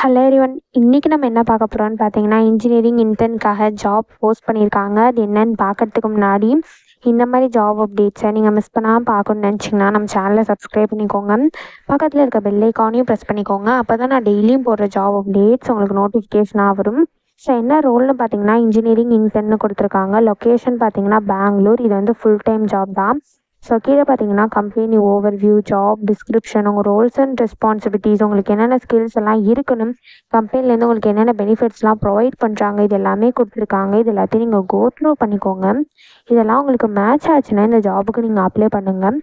Hello everyone. இன்னைக்கு நம்ம என்ன பார்க்க போகிறோம்னு பார்த்தீங்கன்னா, இன்ஜினியரிங் இன்டர்னுக்காக ஜாப் போஸ்ட் பண்ணியிருக்காங்க. அது என்னன்னு பார்க்கறதுக்கு முன்னாடி இந்த மாதிரி ஜாப் அப்டேட்ஸை நீங்கள் மிஸ் பண்ணாமல் பார்க்கணுன்னு நினச்சிங்கன்னா நம்ம சேனலை சப்ஸ்கிரைப் பண்ணிக்கோங்க. பக்கத்தில் இருக்க பெல் ஐக்கானையும் ப்ரெஸ் பண்ணிக்கோங்க. அப்போ தான் நான் டெய்லியும் போடுற ஜாப் அப்டேட்ஸ் உங்களுக்கு நோட்டிஃபிகேஷனாக வரும். ஸோ என்ன ரோல்னு பார்த்தீங்கன்னா, இன்ஜினியரிங் இன்டர்ன்னு கொடுத்துருக்காங்க. லொக்கேஷன் பார்த்தீங்கன்னா பெங்களூர். இது வந்து ஃபுல் டைம் ஜாப் தான். ஸோ கீழே பார்த்தீங்கன்னா கம்பெனி ஓவர்வியூ, ஜாப் டிஸ்கிரிப்ஷன், உங்கள் ரோல்ஸ் அண்ட் ரெஸ்பான்சிபிலிட்டிஸ், உங்களுக்கு என்னென்ன ஸ்கில்ஸ் எல்லாம் இருக்கணும், கம்பெனிலேருந்து உங்களுக்கு என்னென்ன பெனிஃபிட்ஸ்லாம் ப்ரொவைட் பண்ணுறாங்க, இது எல்லாமே கொடுத்துருக்காங்க. இது எல்லாத்தையும் நீங்கள் கோ த்ரூ பண்ணிக்கோங்க. இதெல்லாம் உங்களுக்கு மேட்ச் ஆச்சுன்னா இந்த ஜாபுக்கு நீங்கள் அப்ளை பண்ணுங்கள்.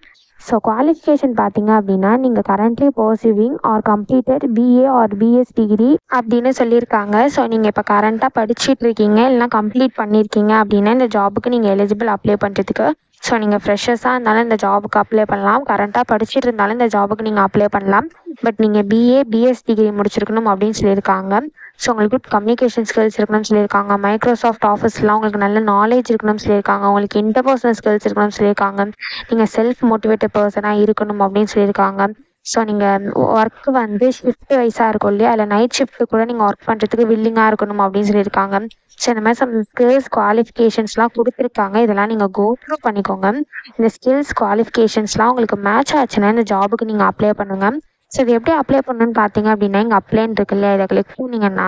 ஸோ குவாலிஃபிகேஷன் பார்த்தீங்க அப்படின்னா, நீங்கள் currently pursuing or completed BA or BS degree அப்படின்னு சொல்லியிருக்காங்க. ஸோ நீங்கள் இப்போ கரண்ட்டாக படிச்சுட்டு இருக்கீங்க இல்லைனா கம்ப்ளீட் பண்ணியிருக்கீங்க அப்படின்னா இந்த ஜாபுக்கு நீங்கள் எலிஜிபிள் அப்ளை பண்ணுறதுக்கு. ஸோ நீங்கள் ஃப்ரெஷர்ஸாக இருந்தாலும் இந்த ஜாபுக்கு அப்ளை பண்ணலாம். கரண்ட்டாக படிச்சுட்டு இருந்தாலும் இந்த ஜாபுக்கு நீங்கள் அப்ளை பண்ணலாம். பட் நீங்கள் பிஏ பிஎஸ் டிகிரி முடிச்சிருக்கணும் அப்படின்னு சொல்லியிருக்காங்க. ஸோ உங்களுக்கு குட் கம்யூனிகேஷன் ஸ்கில்ஸ் இருக்கணும்னு சொல்லியிருக்காங்க. மைக்ரோசாஃப்ட் ஆஃபீஸ்லாம் உங்களுக்கு நல்ல நாலேஜ் இருக்கணும்னு சொல்லியிருக்காங்க. உங்களுக்கு இன்டர்பர்சனல் ஸ்கில்ஸ் இருக்கணும்னு சொல்லியிருக்காங்க. நீங்கள் செல்ஃப் மோட்டிவேட்டட் பர்சனாக இருக்கணும் அப்படின்னு சொல்லியிருக்காங்க. ஸோ நீங்கள் ஒர்க்கு வந்து ஷிஃப்ட் வைஸாக இருக்கும் இல்லையா, அதில் நைட் ஷிஃப்ட்டு கூட நீங்கள் ஒர்க் பண்ணுறதுக்கு வில்லிங்காக இருக்கணும் அப்படின்னு சொல்லியிருக்காங்க. ஸோ இந்த மாதிரி சம் ஸ்கில்ஸ் குவாலிஃபிகேஷன்ஸ்லாம் கொடுத்துருக்காங்க. இதெல்லாம் நீங்கள் கோ த்ரூ பண்ணிக்கோங்க. இந்த ஸ்கில்ஸ் குவாலிஃபிகேஷன்ஸ்லாம் உங்களுக்கு மேட்ச் ஆச்சுன்னா இந்த ஜாபுக்கு நீங்கள் அப்ளை பண்ணுங்கள். ஸோ இது எப்படி அப்ளை பண்ணணும்னு பார்த்தீங்க அப்படின்னா, இங்கே அப்ளைன்னு இருக்கு இல்லையா, இதை கிளிக் பண்ணிங்கன்னா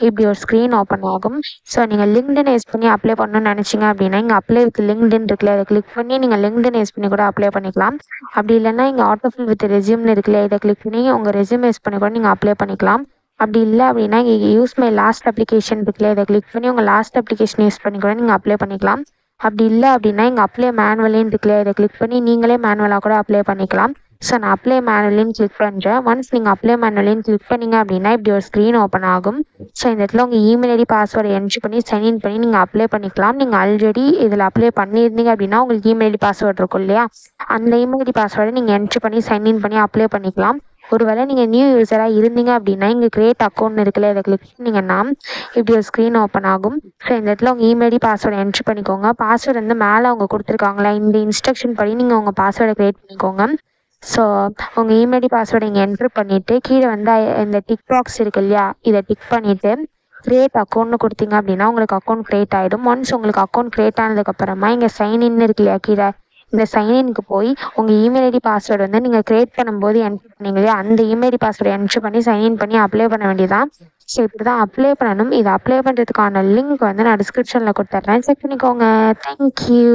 இப்படி ஒரு ஸ்க்ரீன் ஓப்பன் ஆகும். ஸோ நீங்கள் லிங்க்டின் யூஸ் பண்ணி அப்ளை பண்ணணும்னு நினச்சிங்க அப்படின்னா இங்கே அப்ளை வித் லிங்க்டின் இருக்குல்ல, அதை கிளிக் பண்ணி நீங்கள் லிங்க்டின் யூஸ் பண்ணி கூட அப்ளை பண்ணிக்கலாம். அப்படி இல்லைன்னா இங்கே ஆட்டோஃபில் வித் ரெஸ்யூம்னு இருக்குல்ல, இதை கிளிக் பண்ணி உங்கள் ரெஸ்யூம் யூஸ் பண்ணி கூட நீங்கள் அப்ளை பண்ணிக்கலாம். அப்படி இல்லை அப்படின்னா இங்கே யூஸ் மை லாஸ்ட் அப்ளிகேஷன் இருக்குல்ல, இதை கிளிக் பண்ணி உங்கள் லாஸ்ட் அப்ளிகேஷன் யூஸ் பண்ணி கூட நீங்கள் அப்ளை பண்ணிக்கலாம். அப்படி இல்லை அப்படின்னா இங்கே அப்ளை மேனுவலின்னு இருக்குல்ல, இதை கிளிக் பண்ணி நீங்களே மேனுவலாக கூட அப்ளை பண்ணிக்கலாம். ஸோ நான் அப்ளை மேனுவலின்னு கிளிக் பண்ணுறேன். ஒன்ஸ் நீங்கள் அப்ளை மேனுவலின்னு கிளிக் பண்ணிங்க அப்படின்னா இப்படி ஒரு ஸ்க்ரீன் ஓப்பன் ஆகும். ஸோ இந்த இடத்துல உங்கள் இமெயில் ஐடி பாஸ்வேர்டை என்ட்ரி பண்ணி சைன்இன் பண்ணி நீங்கள் அப்ளை பண்ணிக்கலாம். நீங்கள் ஆல்ரெடி இதில் அப்ளை பண்ணியிருந்தீங்க அப்படின்னா உங்களுக்கு இமெயில் ஐடி பாஸ்வேர்டு இருக்கும் இல்லையா, அந்த இமெயில் ஐடி பாஸ்வேர்டை நீங்கள் என்ட்ரி பண்ணி சைன்இன் பண்ணி அப்ளை பண்ணிக்கலாம். ஒருவேளை நீங்கள் நியூ யூஸராக இருந்தீங்க அப்படின்னா இங்கே கிரியேட் அக்கௌண்ட் இருக்குல்ல, இதை கிளிக் பண்ணிங்கன்னா இப்படி ஒரு ஸ்க்ரீன் ஓப்பன் ஆகும். ஸோ இந்த இடத்துல உங்கள் இமெயில் ஐடி பாஸ்வேர்டை என்ட்ரி பண்ணிக்கோங்க. பாஸ்வேர்டு வந்து மேலே அவங்க கொடுத்துருக்காங்களா, இந்த இன்ஸ்ட்ரக்ஷன் படி நீங்கள் உங்கள் பாஸ்வேர்டை க்ரியேட் பண்ணிக்கோங்க. ஸோ உங்கள் இமெயில் ஐடி பாஸ்வேர்டை இங்கே என்ட்ரு பண்ணிவிட்டு கீழே வந்து இந்த டிக் பாக்ஸ் இருக்கு இல்லையா, இதை டிக் பண்ணிவிட்டு க்ரியேட் அக்கௌண்ட்னு கொடுத்தீங்க அப்படின்னா உங்களுக்கு அக்கௌண்ட் க்ரியேட் ஆகிடும். ஒன்ஸ் உங்களுக்கு அக்கௌண்ட் க்ரியேட் ஆனதுக்கப்புறமா இங்கே சைன்இன் இருக்கு இல்லையா கீழே, இந்த சைன்இனுக்கு போய் உங்கள் இமெயில் ஐடி பாஸ்வேர்டு வந்து நீங்கள் க்ரியேட் பண்ணும்போது என்ட்ரு பண்ணீங்க இல்லையா, அந்த இமெயில் ஐடி பாஸ்வேர்டை என்ட்ரு பண்ணி சைன்இன் பண்ணி அப்ளை பண்ண வேண்டியதான். ஸோ இப்படி தான் அப்ளை பண்ணணும். இதை அப்ளை பண்ணுறதுக்கான லிங்க் வந்து நான் டிஸ்கிரிப்ஷனில் கொடுத்துட்றேன், செக் பண்ணிக்கோங்க. தேங்க்யூ.